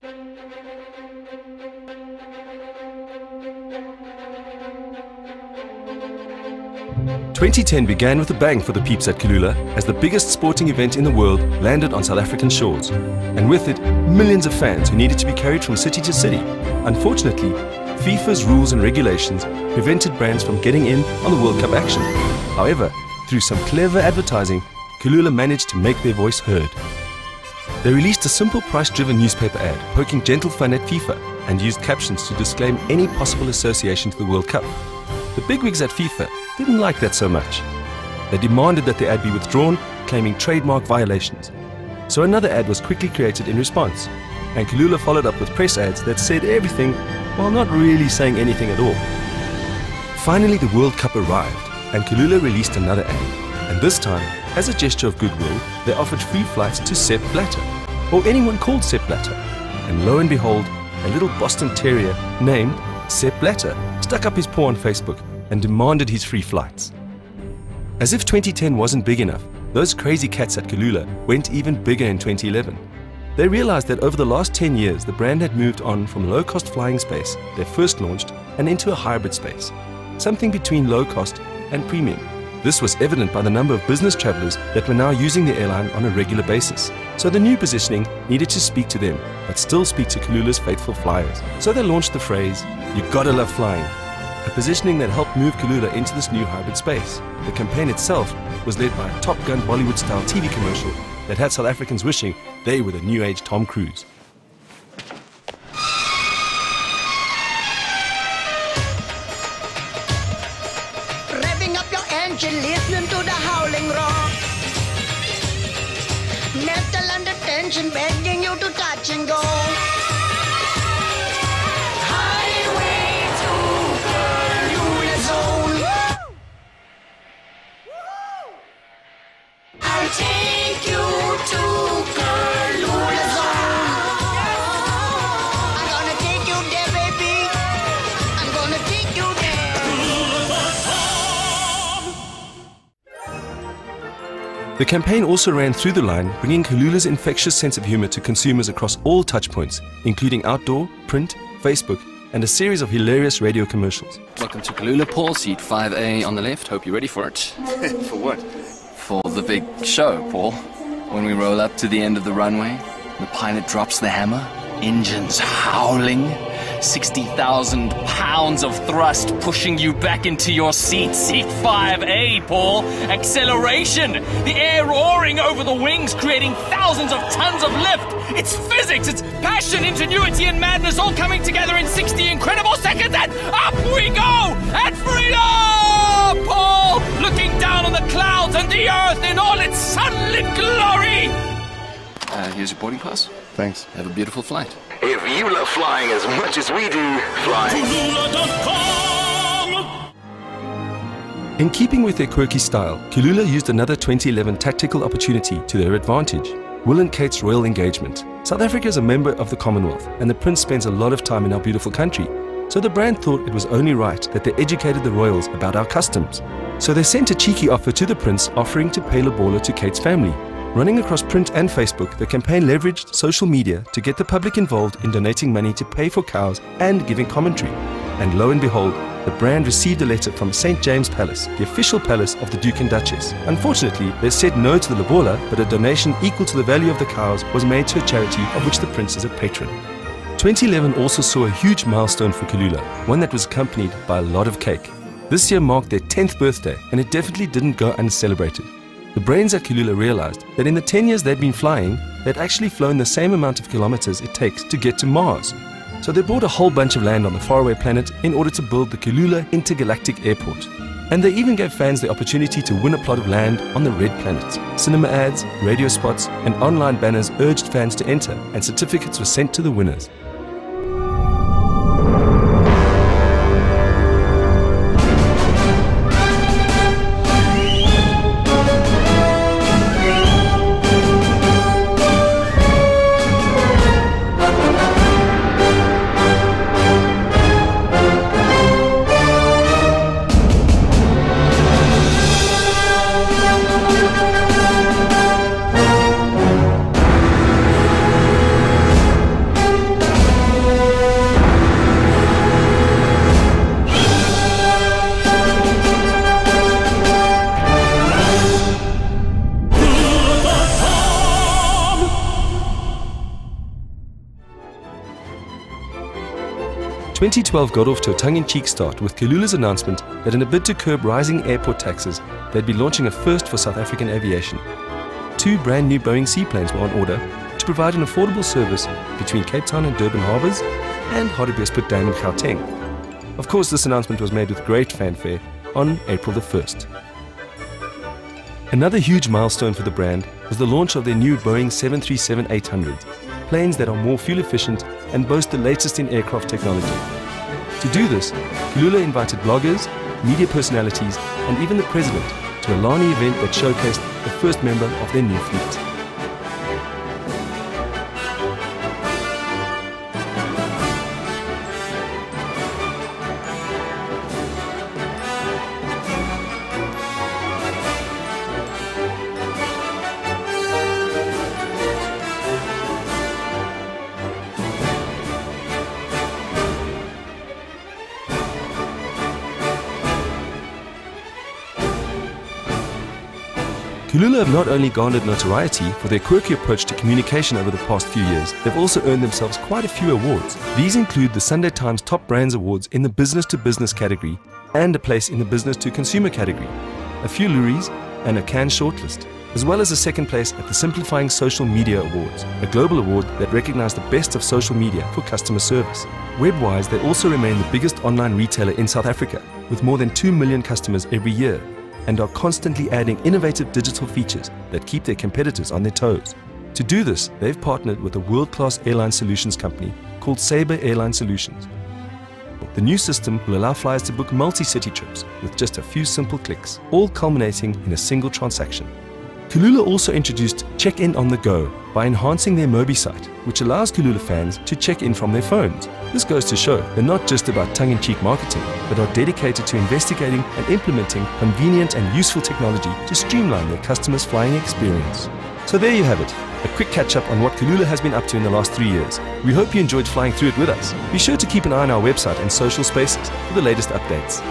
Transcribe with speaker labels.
Speaker 1: "2010 began with a bang for the peeps at Kulula as the biggest sporting event in the world landed on South African shores, and with it, millions of fans who needed to be carried from city to city. Unfortunately, FIFA's rules and regulations prevented brands from getting in on the World Cup action. However, through some clever advertising, Kulula managed to make their voice heard. They released a simple price-driven newspaper ad poking gentle fun at FIFA and used captions to disclaim any possible association to the World Cup. The bigwigs at FIFA didn't like that so much. They demanded that the ad be withdrawn, claiming trademark violations. So another ad was quickly created in response, and Kulula followed up with press ads that said everything while not really saying anything at all. Finally, the World Cup arrived, and Kulula released another ad, and this time, as a gesture of goodwill, they offered free flights to Sepp Blatter, or anyone called Sepp Blatter. And lo and behold, a little Boston Terrier named Sepp Blatter stuck up his paw on Facebook and demanded his free flights. As if 2010 wasn't big enough, those crazy cats at Kulula went even bigger in 2011. They realized that over the last 10 years, the brand had moved on from low-cost flying space they first launched and into a hybrid space, something between low-cost and premium. This was evident by the number of business travelers that were now using the airline on a regular basis. So the new positioning needed to speak to them, but still speak to Kulula's faithful flyers. So they launched the phrase, "You gotta love flying," a positioning that helped move Kulula into this new hybrid space. The campaign itself was led by a Top Gun Bollywood-style TV commercial that had South Africans wishing they were the new-age Tom Cruise.
Speaker 2: Listening to the howling rock, metal under tension, begging you to touch and go. Highway to Kulula Zone. I'll take you to Kulula Zone. I'm gonna take you there, baby. I'm gonna take you there.
Speaker 1: The campaign also ran through the line, bringing Kulula's infectious sense of humor to consumers across all touchpoints, including outdoor, print, Facebook, and a series of hilarious radio commercials.
Speaker 3: Welcome to Kulula, Paul. Seat 5A on the left. Hope you're ready for it.
Speaker 4: For what?
Speaker 3: For the big show, Paul. When we roll up to the end of the runway, the pilot drops the hammer, engines howling, 60,000 pounds of thrust pushing you back into your seat. Seat 5A, Paul. Acceleration. The air roaring over the wings, creating thousands of tons of lift. It's physics. It's passion, ingenuity, and madness all coming together in 60 incredible seconds, and up we go! At freedom! Paul, looking down on the clouds and the earth in all its sunlit glory. Here's your boarding pass.
Speaker 4: Thanks.
Speaker 3: Have a beautiful flight.
Speaker 5: If you love flying as much as we do, fly.
Speaker 6: kulula.com.
Speaker 1: In keeping with their quirky style, Kulula used another 2011 tactical opportunity to their advantage: Will and Kate's royal engagement. South Africa is a member of the Commonwealth, and the Prince spends a lot of time in our beautiful country. So the brand thought it was only right that they educated the royals about our customs. So they sent a cheeky offer to the Prince, offering to pay lobola to Kate's family. Running across print and Facebook, the campaign leveraged social media to get the public involved in donating money to pay for cows and giving commentary. And lo and behold, the brand received a letter from St. James Palace, the official palace of the Duke and Duchess. Unfortunately, they said no to the lobola, but a donation equal to the value of the cows was made to a charity of which the Prince is a patron. 2011 also saw a huge milestone for Kulula, one that was accompanied by a lot of cake. This year marked their 10th birthday, and it definitely didn't go uncelebrated. The brains at Kulula realized that in the 10 years they'd been flying, they'd actually flown the same amount of kilometers it takes to get to Mars. So they bought a whole bunch of land on the faraway planet in order to build the Kulula Intergalactic Airport. And they even gave fans the opportunity to win a plot of land on the Red Planet. Cinema ads, radio spots, and online banners urged fans to enter, and certificates were sent to the winners. 2012 got off to a tongue-in-cheek start with Kulula's announcement that in a bid to curb rising airport taxes, they'd be launching a first for South African aviation. 2 brand new Boeing seaplanes were on order to provide an affordable service between Cape Town and Durban harbours and Hartbeespoort Dam in Gauteng. Of course, this announcement was made with great fanfare on April the 1st. Another huge milestone for the brand was the launch of their new Boeing 737-800s, planes that are more fuel efficient and boast the latest in aircraft technology. To do this, Kulula invited bloggers, media personalities and even the president to a Lani event that showcased the first member of their new fleet. Kulula have not only garnered notoriety for their quirky approach to communication over the past few years, they've also earned themselves quite a few awards. These include the Sunday Times Top Brands Awards in the business-to-business category and a place in the business-to-consumer category, a few Luries and a Cannes shortlist, as well as a second place at the Simplifying Social Media Awards, a global award that recognizes the best of social media for customer service. Web-wise, they also remain the biggest online retailer in South Africa, with more than 2 million customers every year, and are constantly adding innovative digital features that keep their competitors on their toes. To do this, they've partnered with a world-class airline solutions company called Sabre Airline Solutions. The new system will allow flyers to book multi-city trips with just a few simple clicks, all culminating in a single transaction. Kulula also introduced Check-in on the Go by enhancing their Mobi site, which allows Kulula fans to check in from their phones. This goes to show they're not just about tongue-in-cheek marketing, but are dedicated to investigating and implementing convenient and useful technology to streamline their customers' flying experience. So there you have it, a quick catch-up on what Kulula has been up to in the last 3 years. We hope you enjoyed flying through it with us. Be sure to keep an eye on our website and social spaces for the latest updates.